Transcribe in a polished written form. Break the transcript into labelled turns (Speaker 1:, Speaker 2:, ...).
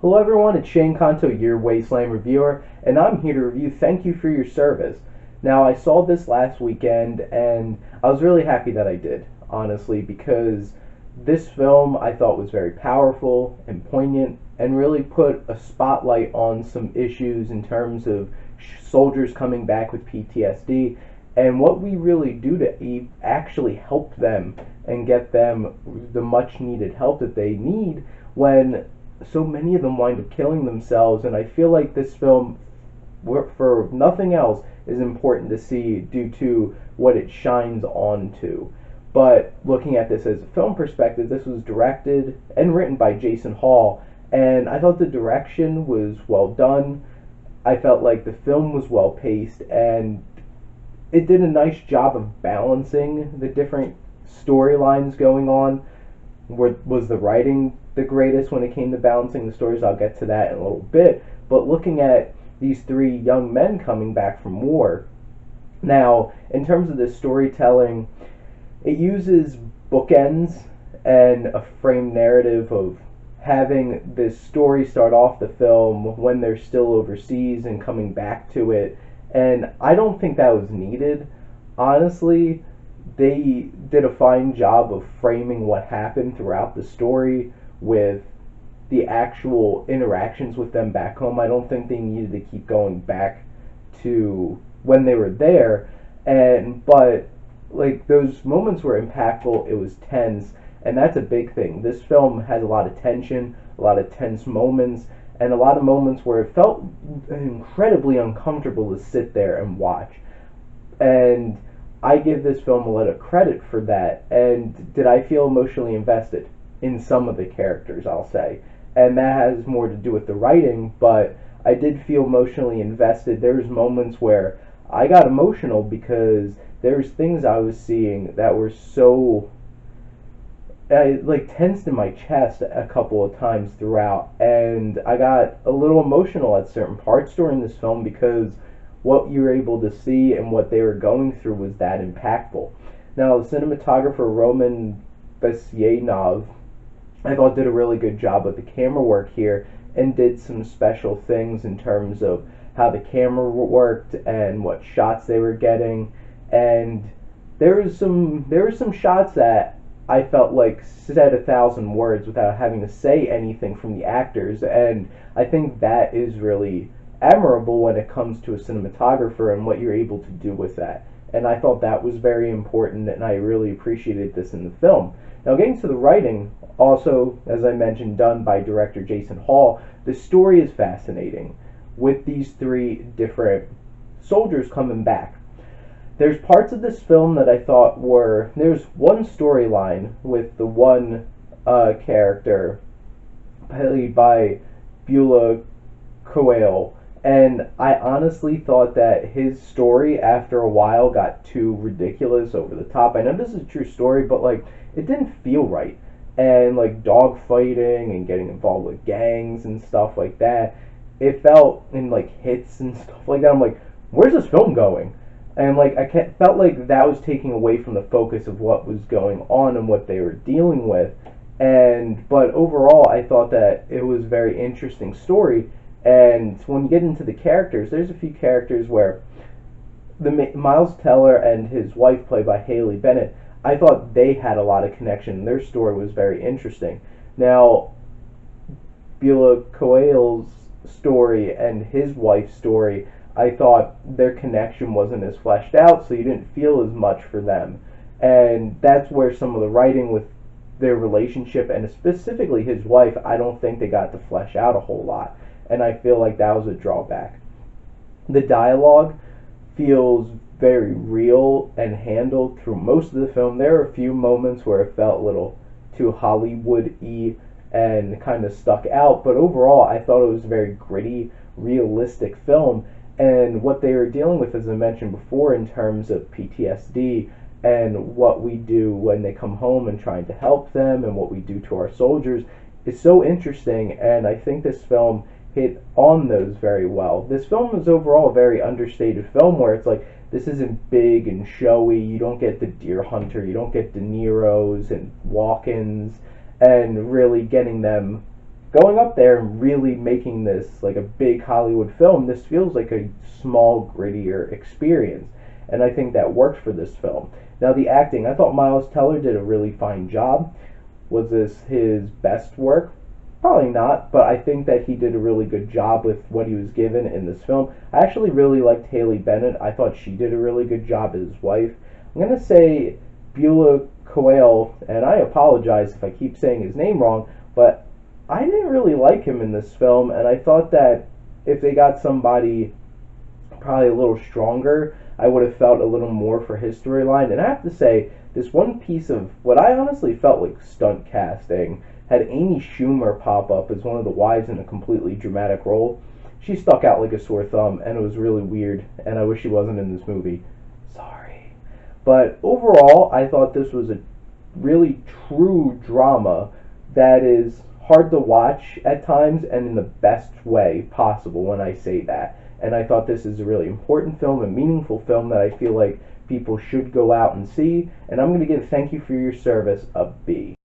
Speaker 1: Hello everyone, it's Shane Kanto, your Wasteland reviewer, and I'm here to review Thank You for Your Service. Now, I saw this last weekend, and I was really happy that I did, honestly, because this film I thought was very powerful and poignant, and really put a spotlight on some issues in terms of soldiers coming back with PTSD, and what we really do to actually help them and get them the much needed help that they need when so many of them wind up killing themselves. And I feel like this film, for nothing else, is important to see due to what it shines onto. But looking at this as a film perspective, this was directed and written by Jason Hall, and I thought the direction was well done. I felt like the film was well paced, and it did a nice job of balancing the different storylines going on. Was the writing the greatest when it came to balancing the stories? I'll get to that in a little bit. But looking at these three young men coming back from war, now, in terms of the storytelling, it uses bookends and a framed narrative of having this story start off the film when they're still overseas and coming back to it. And I don't think that was needed. Honestly, they did a fine job of framing what happened throughout the story with the actual interactions with them back home. I don't think they needed to keep going back to when they were there. But like, those moments were impactful, it was tense, and that's a big thing. This film has a lot of tension, a lot of tense moments, and a lot of moments where it felt incredibly uncomfortable to sit there and watch. And I give this film a lot of credit for that. And did I feel emotionally invested in some of the characters, I'll say? And that has more to do with the writing, but I did feel emotionally invested. There's moments where I got emotional because there's things I was seeing that were so tensed in my chest a couple of times throughout, and I got a little emotional at certain parts during this film because what you were able to see and what they were going through was that impactful. Now, the cinematographer Roman Besyanov, I thought, did a really good job with the camera work here and did some special things in terms of how the camera worked and what shots they were getting. And there were some shots that I felt like said 1,000 words without having to say anything from the actors, and I think that is really admirable when it comes to a cinematographer and what you're able to do with that. And I thought that was very important, and I really appreciated this in the film. Now, getting to the writing, also, as I mentioned, done by director Jason Hall, the story is fascinating with these three different soldiers coming back. There's parts of this film that I thought were... There's one storyline with the one character played by Beulah Coyle, and I honestly thought that his story, after a while, got too ridiculous, over the top. I know this is a true story, but, like, it didn't feel right. And, like, dog fighting and getting involved with gangs and stuff like that, it felt in, like, hits and stuff like that. I'm like, where's this film going? And like, felt like that was taking away from the focus of what was going on and what they were dealing with. But overall, I thought that it was a very interesting story. And when you get into the characters, there's a few characters where Miles Teller and his wife, played by Haley Bennett, I thought they had a lot of connection. Their story was very interesting. Now, Beulah Coyle's story and his wife's story, I thought their connection wasn't as fleshed out, so you didn't feel as much for them. And that's where some of the writing with their relationship, and specifically his wife, I don't think they got to flesh out a whole lot. And I feel like that was a drawback. The dialogue feels very real and handled through most of the film. There are a few moments where it felt a little too Hollywood-y and kind of stuck out, but overall I thought it was a very gritty, realistic film. And what they were dealing with, as I mentioned before, in terms of PTSD and what we do when they come home and trying to help them and what we do to our soldiers, is so interesting, and I think this film hit on those very well. This film is overall a very understated film where it's like, this isn't big and showy, you don't get the Deer Hunter, you don't get De Niro's and Walkens, and really getting them going up there and really making this like a big Hollywood film, this feels like a small, grittier experience. And I think that worked for this film. Now, the acting, I thought Miles Teller did a really fine job. Was this his best work? Probably not, but I think that he did a really good job with what he was given in this film. I actually really liked Haley Bennett. I thought she did a really good job as his wife. I'm going to say Beulah Coel, and I apologize if I keep saying his name wrong, but I didn't really like him in this film, and I thought that if they got somebody probably a little stronger, I would have felt a little more for his storyline. And I have to say, this one piece of what I honestly felt like stunt casting had Amy Schumer pop up as one of the wives in a completely dramatic role. She stuck out like a sore thumb, and it was really weird, and I wish she wasn't in this movie. Sorry. But overall, I thought this was a really true drama that is hard to watch at times, and in the best way possible when I say that. And I thought this is a really important film, a meaningful film that I feel like people should go out and see. And I'm going to give Thank You for Your Service a B.